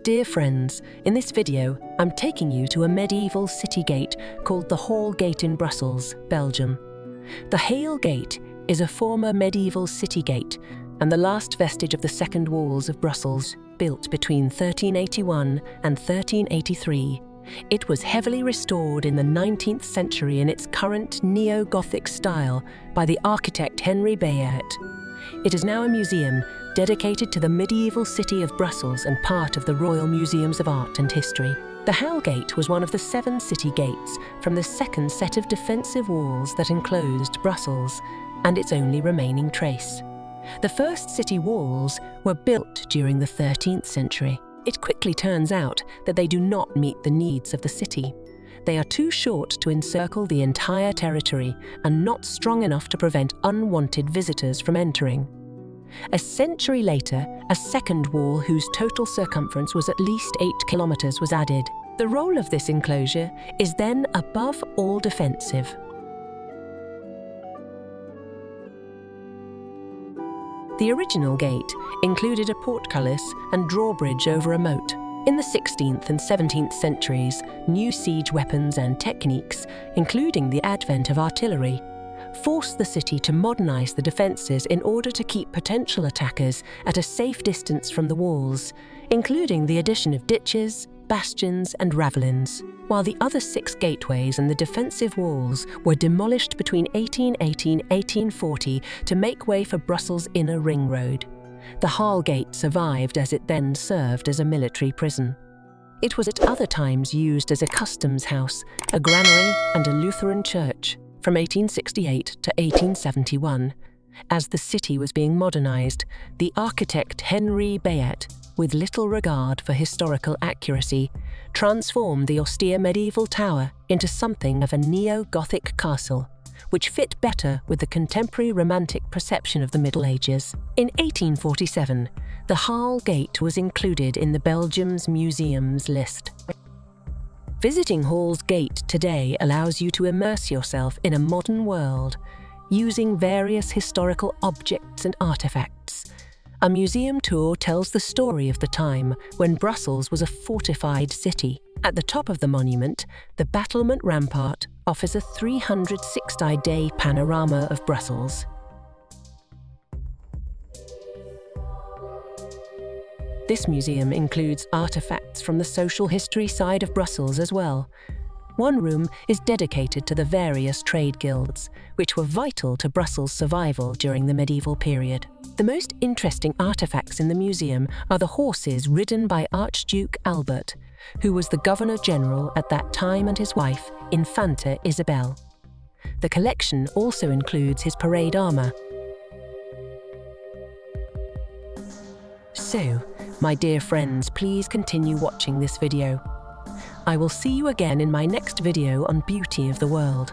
Dear friends, in this video, I'm taking you to a medieval city gate called the Halle Gate in Brussels, Belgium. The Halle Gate is a former medieval city gate and the last vestige of the second walls of Brussels, built between 1381 and 1383. It was heavily restored in the 19th century in its current neo-Gothic style by the architect Halle Gate. It is now a museum dedicated to the medieval city of Brussels and part of the Royal Museums of Art and History. The Halle Gate was one of the 7 city gates from the second set of defensive walls that enclosed Brussels, and its only remaining trace. The first city walls were built during the 13th century. It quickly turns out that they do not meet the needs of the city. They are too short to encircle the entire territory and not strong enough to prevent unwanted visitors from entering. A century later, a second wall whose total circumference was at least 8 kilometers was added. The role of this enclosure is then above all defensive. The original gate included a portcullis and drawbridge over a moat. In the 16th and 17th centuries, new siege weapons and techniques, including the advent of artillery, forced the city to modernize the defenses in order to keep potential attackers at a safe distance from the walls, including the addition of ditches, bastions and ravelins, while the other 6 gateways and the defensive walls were demolished between 1818 and 1840 to make way for Brussels' inner ring road. The Halle Gate survived as it then served as a military prison. It was at other times used as a customs house, a granary and a Lutheran church from 1868 to 1871. As the city was being modernized, the architect Halle Gate, with little regard for historical accuracy, transformed the austere medieval tower into something of a neo-Gothic castle, which fit better with the contemporary romantic perception of the Middle Ages. In 1847, the Halle Gate was included in the Belgium's museums list. Visiting Halle's Gate today allows you to immerse yourself in a modern world, using various historical objects and artifacts. A museum tour tells the story of the time when Brussels was a fortified city. At the top of the monument, the battlement rampart offers a 360-day panorama of Brussels. This museum includes artifacts from the social history side of Brussels as well. One room is dedicated to the various trade guilds, which were vital to Brussels' survival during the medieval period. The most interesting artifacts in the museum are the horses ridden by Archduke Albert, who was the Governor-General at that time, and his wife, Infanta Isabel. The collection also includes his parade armor. So, my dear friends, please continue watching this video. I will see you again in my next video on beauty of the world.